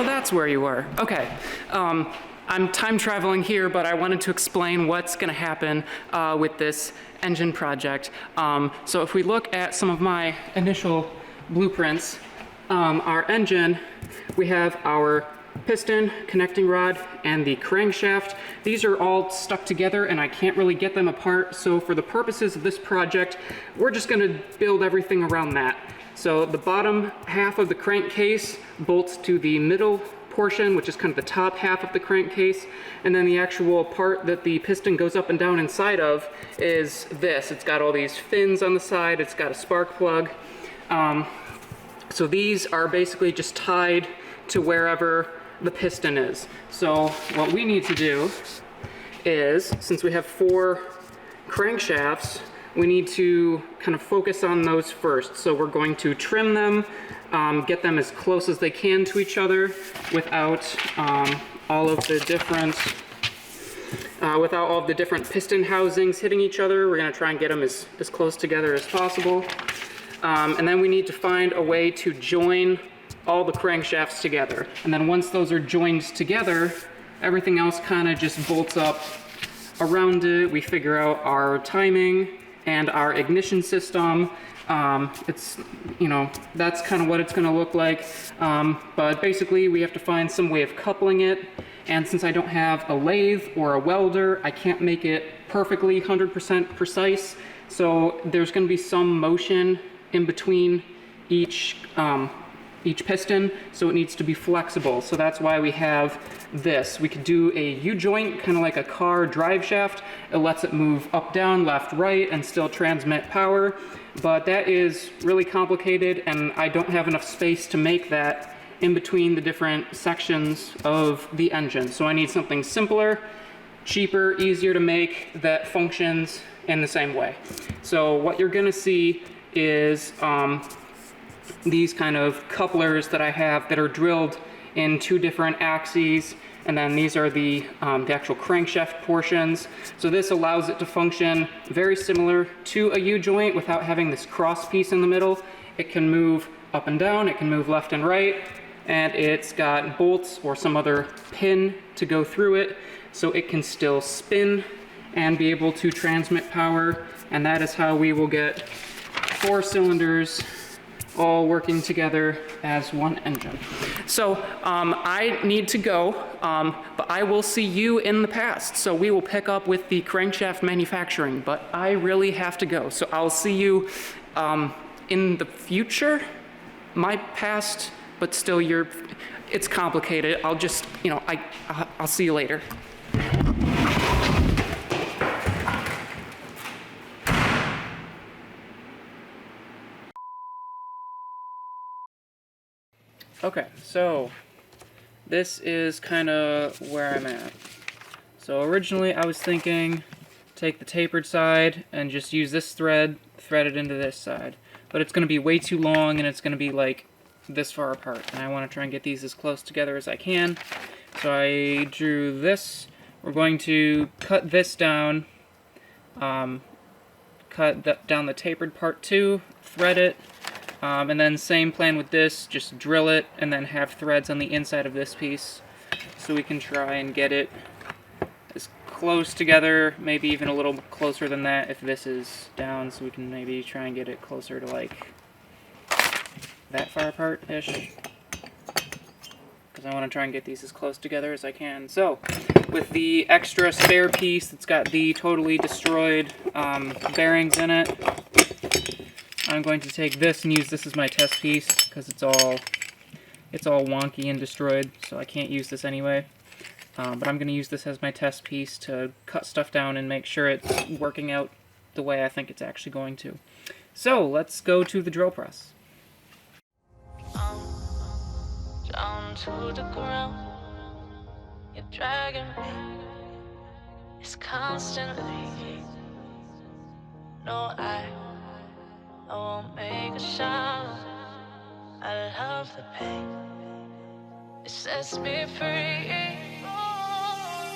So that's where you were. Okay. I'm time traveling here, but I wanted to explain what's going to happen with this engine project. So if we look at some of my initial blueprints, our engine, we have our piston, connecting rod, and the crankshaft. These are all stuck together and I can't really get them apart. So for the purposes of this project, we're just going to build everything around that. So the bottom half of the crankcase bolts to the middle portion, which is kind of the top half of the crankcase, and then the actual part that the piston goes up and down inside of is this. It's got all these fins on the side, it's got a spark plug. So these are basically just tied to wherever the piston is. So what we need to do is, since we have 4 crankshafts, we need to kind of focus on those first. So we're going to trim them, get them as close as they can to each other without all of the different piston housings hitting each other. We're going to try and get them as close together as possible. And then we need to find a way to join all the crankshafts together. And then once those are joined together, everything else kind of just bolts up around it. We figure out our timing and our ignition system. It's, you know, that's kind of what it's going to look like. But basically we have to find some way of coupling it. And since I don't have a lathe or a welder, I can't make it perfectly 100% precise. So there's going to be some motion in between each piston, so it needs to be flexible. So that's why we have this. We could do a U-joint, kind of like a car drive shaft. It lets it move up, down, left, right, and still transmit power. But that is really complicated, and I don't have enough space to make that in between the different sections of the engine. So I need something simpler, cheaper, easier to make, that functions in the same way. So what you're gonna see is these kind of couplers that I have that are drilled in 2 different axes, and then these are the actual crankshaft portions. So this allows it to function very similar to a U-joint without having this cross piece in the middle. It can move up and down, it can move left and right, and it's got bolts or some other pin to go through it, so it can still spin and be able to transmit power, and that is how we will get 4 cylinders all working together as one engine. So I need to go, but I will see you in the past. So we will pick up with the crankshaft manufacturing, but I really have to go. So I'll see you in the future, my past, but still it's complicated. I'll just, you know, I'll see you later. Okay, so this is kind of where I'm at. So originally I was thinking take the tapered side and just use this thread, thread it into this side. But it's going to be way too long and it's going to be like this far apart. And I want to try and get these as close together as I can. So I drew this. We're going to cut this down, down the tapered part too, thread it. And then same plan with this, just drill it and then have threads on the inside of this piece so we can try and get it as close together, maybe even a little closer than that if this is down, so we can maybe try and get it closer to like that far apart-ish, because I want to try and get these as close together as I can. So with the extra spare piece that's got the totally destroyed bearings in it, I'm going to take this and use this as my test piece because it's all wonky and destroyed, so I can't use this anyway. But I'm going to use this as my test piece to cut stuff down and make sure it's working out the way I think it's actually going to. So let's go to the drill press. Down to the ground, you're dragging me. It's constantly. No, I won't make a sound. I love the pain. It sets me free.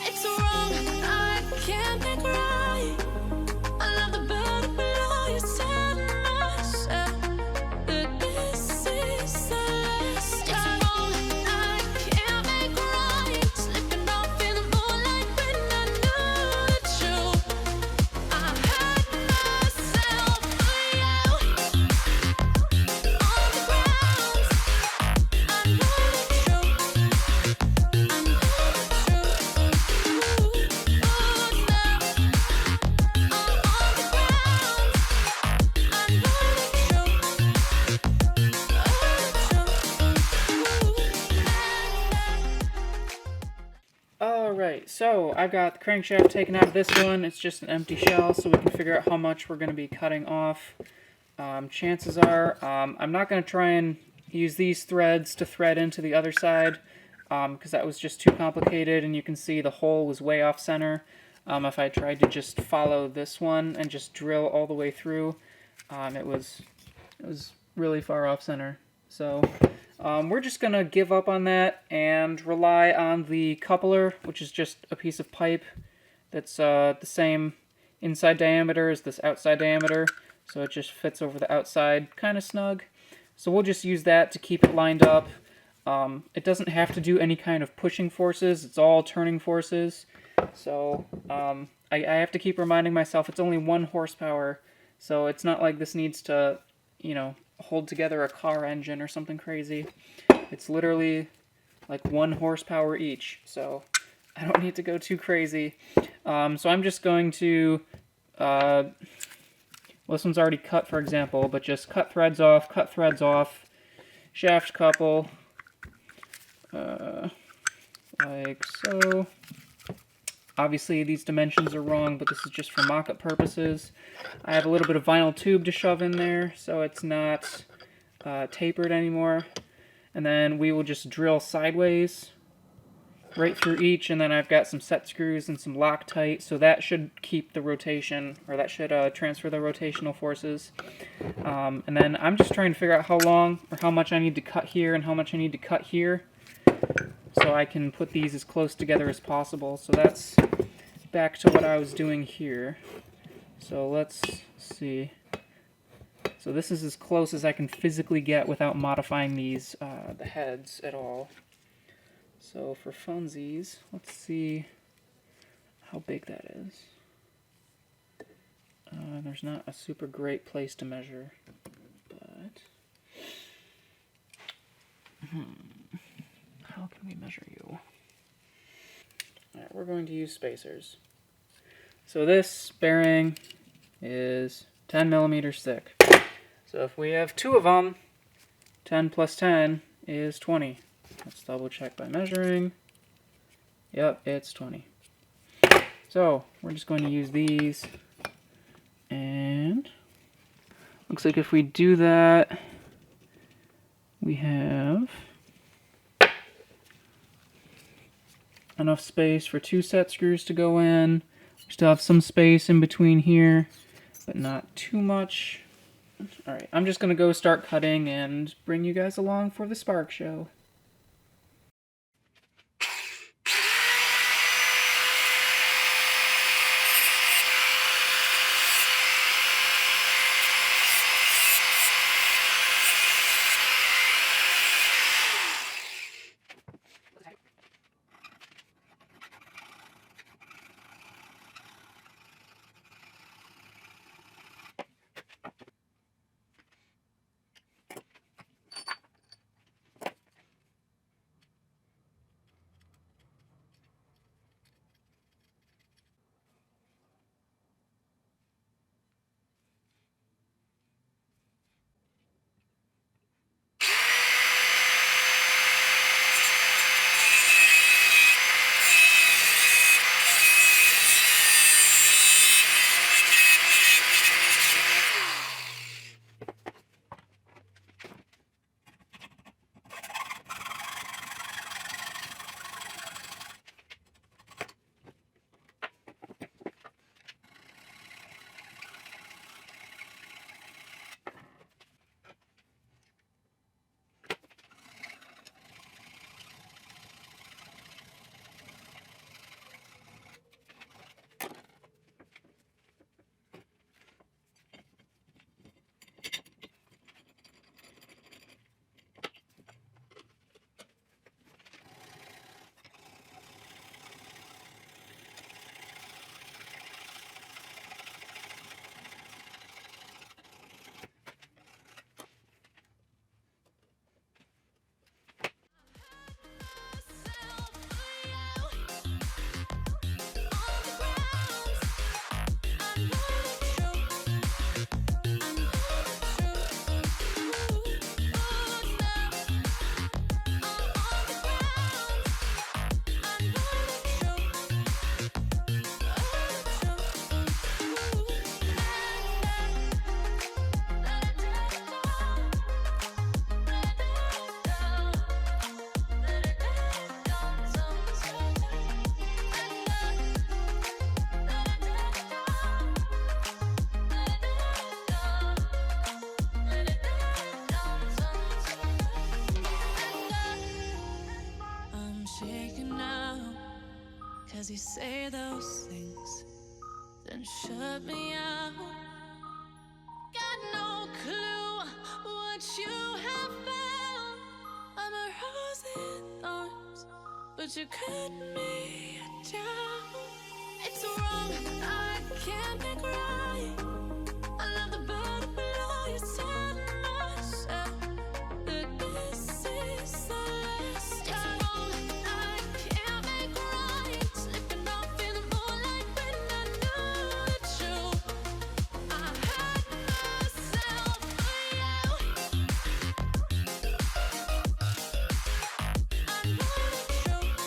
It's wrong, I can't make right. I love the burden below you. Tell myself that this is the last time. It's wrong, I can't so I've got the crankshaft taken out of this one. It's just an empty shell, so we can figure out how much we're going to be cutting off. Chances are, I'm not going to try and use these threads to thread into the other side, because that was just too complicated, and you can see the hole was way off center. If I tried to just follow this one and just drill all the way through, it was really far off center. So we're just going to give up on that and rely on the coupler, which is just a piece of pipe that's the same inside diameter as this outside diameter. So it just fits over the outside kind of snug. So we'll just use that to keep it lined up. It doesn't have to do any kind of pushing forces. It's all turning forces. So I have to keep reminding myself it's only 1 horsepower. So it's not like this needs to, you know, hold together a car engine or something crazy. It's literally like 1 horsepower each. So I don't need to go too crazy. So I'm just going to... well, this one's already cut, for example, but just cut threads off, shaft couple, like so. Obviously, these dimensions are wrong, but this is just for mock-up purposes. I have a little bit of vinyl tube to shove in there, so it's not tapered anymore. And then we will just drill sideways right through each, and then I've got some set screws and some Loctite, so that should keep the rotation, or that should transfer the rotational forces. And then I'm just trying to figure out how long, or how much I need to cut here and how much I need to cut here, so I can put these as close together as possible. So that's back to what I was doing here. So let's see. So this is as close as I can physically get without modifying these, the heads at all. So for funsies, let's see how big that is. There's not a super great place to measure, but how can we measure you? Alright, we're going to use spacers. So this bearing is 10 millimeters thick. So if we have 2 of them, 10 plus 10 is 20. Let's double check by measuring. Yep, it's 20. So we're just going to use these, and looks like if we do that, we have enough space for 2 set screws to go in. We still have some space in between here, but not too much. Alright, I'm just going to go start cutting and bring you guys along for the spark show. 'cause you say those things, then shut me out. Got no clue what you have found. I'm a rose in thorns, but you cut me down. It's wrong, I can't make right. I love the bottom below. You said myself that this is the last time. It's wrong, I can't make right. Slipping off in the moonlight when I knew the truth. I hurt myself for you. I know the truth.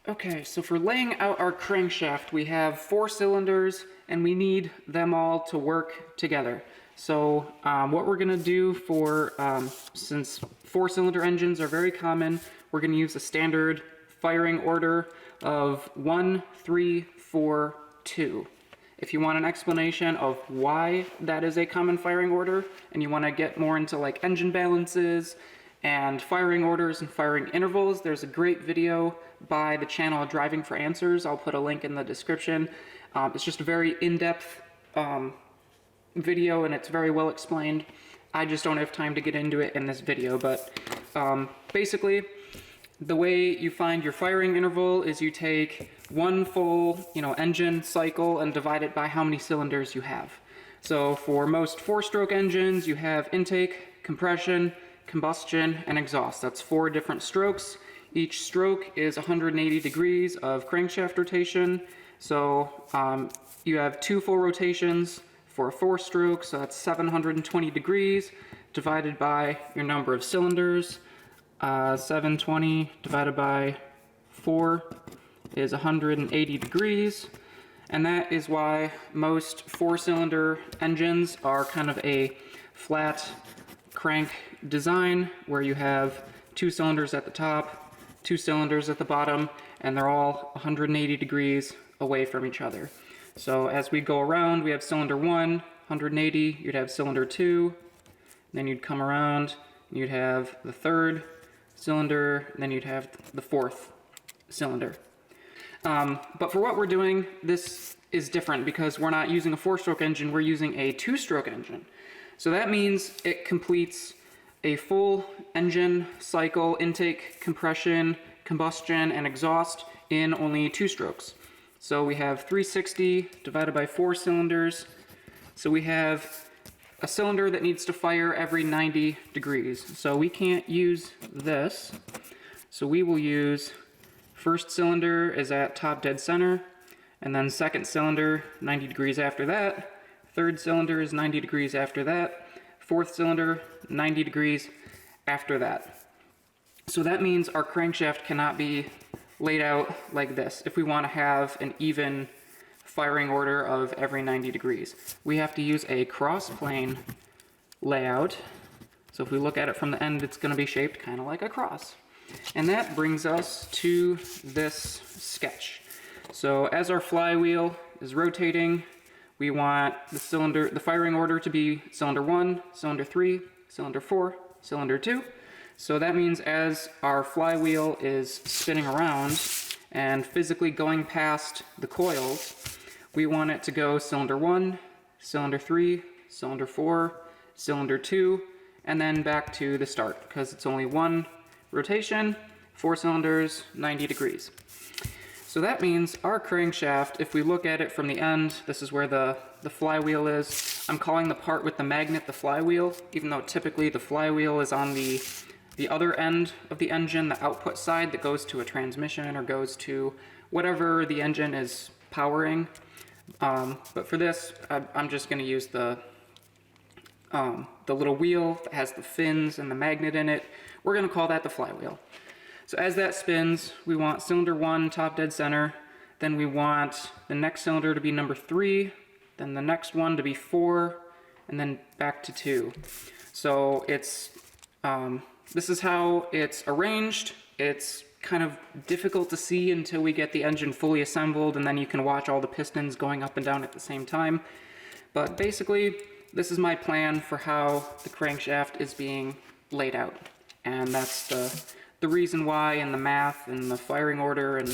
Okay, so for laying out our crankshaft, we have 4 cylinders and we need them all to work together. So what we're gonna do for, since 4-cylinder engines are very common, we're gonna use a standard firing order of 1, 3, 4, 2. If you want an explanation of why that is a common firing order, and you wanna get more into like engine balances and firing orders and firing intervals, there's a great video by the channel Driving for Answers. I'll put a link in the description. It's just a very in-depth video and it's very well explained. I just don't have time to get into it in this video, but basically the way you find your firing interval is you take one full engine cycle and divide it by how many cylinders you have. So for most 4-stroke engines, you have intake, compression, combustion, and exhaust. That's 4 different strokes. Each stroke is 180 degrees of crankshaft rotation. So you have 2 full rotations for a 4-stroke, so that's 720 degrees divided by your number of cylinders. 720 divided by 4 is 180 degrees. And that is why most 4-cylinder engines are kind of a flat crank design where you have 2 cylinders at the top, 2 cylinders at the bottom, and they're all 180 degrees away from each other. So as we go around, we have cylinder 1, 180, you'd have cylinder 2, then you'd come around, you'd have the 3rd cylinder, and then you'd have the 4th cylinder. But for what we're doing, this is different because we're not using a 4-stroke engine, we're using a 2-stroke engine. So that means it completes a full engine cycle, intake, compression, combustion, and exhaust in only 2 strokes. So we have 360 divided by 4 cylinders. So we have a cylinder that needs to fire every 90 degrees. So we can't use this. So we will use first cylinder is at top dead center, and then second cylinder 90 degrees after that. Third cylinder is 90 degrees after that. 4th cylinder 90 degrees after that. So that means our crankshaft cannot be laid out like this if we want to have an even firing order of every 90 degrees. We have to use a cross plane layout. So if we look at it from the end, it's going to be shaped kind of like a cross. And that brings us to this sketch. So as our flywheel is rotating, we want the firing order to be cylinder 1, cylinder 3, cylinder 4, cylinder 2. So that means as our flywheel is spinning around and physically going past the coils, we want it to go cylinder 1, cylinder 3, cylinder 4, cylinder 2, and then back to the start because it's only 1 rotation, 4 cylinders, 90 degrees. So that means our crankshaft, if we look at it from the end, this is where the flywheel is. I'm calling the part with the magnet the flywheel, even though typically the flywheel is on the other end of the engine, the output side that goes to a transmission or goes to whatever the engine is powering. But for this, I'm just going to use the little wheel that has the fins and the magnet in it. We're going to call that the flywheel. So as that spins, we want cylinder 1 top dead center, then we want the next cylinder to be number 3, then the next one to be 4, and then back to 2. So it's this is how it's arranged. It's kind of difficult to see until we get the engine fully assembled, and then you can watch all the pistons going up and down at the same time. But basically, this is my plan for how the crankshaft is being laid out. And that's the reason why, and the math, and the firing order, and,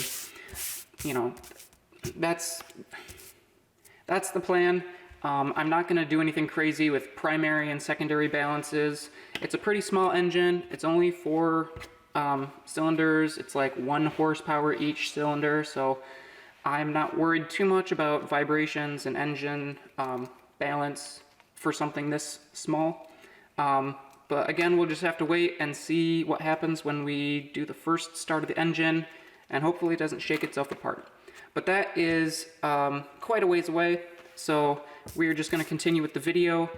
you know, that's the plan. I'm not going to do anything crazy with primary and secondary balances. It's a pretty small engine. It's only 4 cylinders. It's like 1 horsepower each cylinder, so I'm not worried too much about vibrations and engine balance for something this small. But again, we'll just have to wait and see what happens when we do the first start of the engine, and hopefully it doesn't shake itself apart. But that is quite a ways away, so we're just going to continue with the video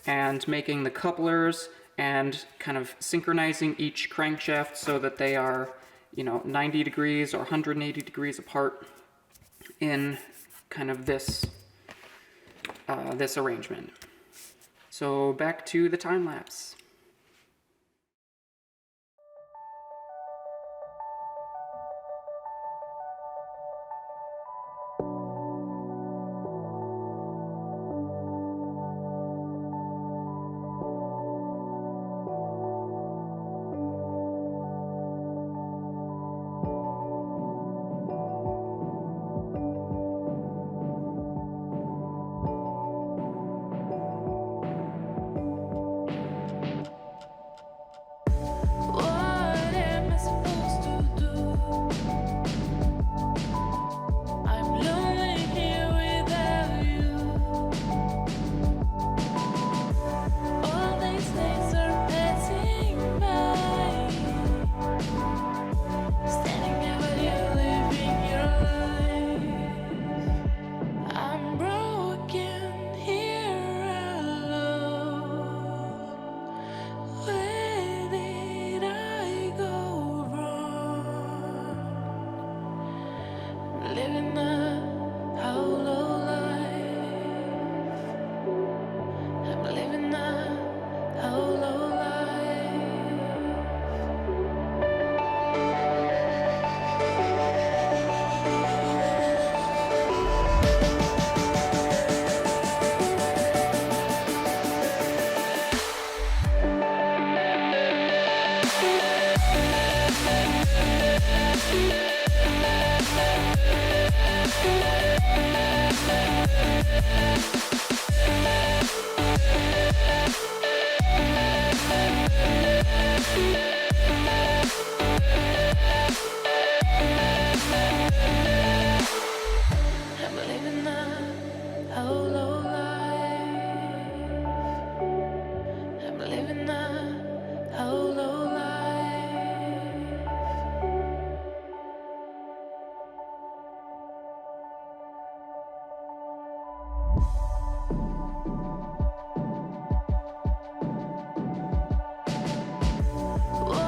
and making the couplers and kind of synchronizing each crankshaft so that they are, you know, 90 degrees or 180 degrees apart in kind of this this arrangement. So back to the time lapse. What am I supposed to do? I'm lonely here without you. All these days are passing by, standing there while you're living your life. I'm broken here alone. Where did I go wrong? Living a hollow life. I'm living a hollow life. I'm living a hollow life. I'm living a hollow life. What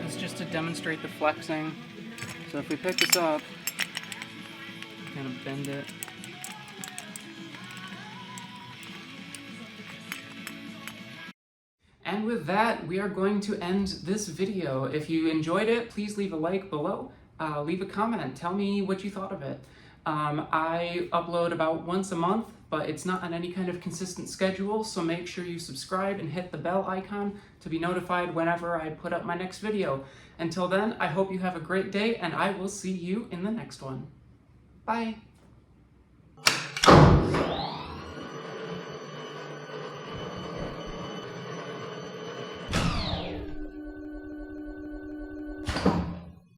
It's just to demonstrate the flexing. So if we pick this up, kind of bend it. And with that, we are going to end this video. If you enjoyed it, please leave a like below. Leave a comment. Tell me what you thought of it. I upload about once a month, but it's not on any kind of consistent schedule, so make sure you subscribe and hit the bell icon to be notified whenever I put up my next video. Until then, I hope you have a great day, and I will see you in the next one. Bye!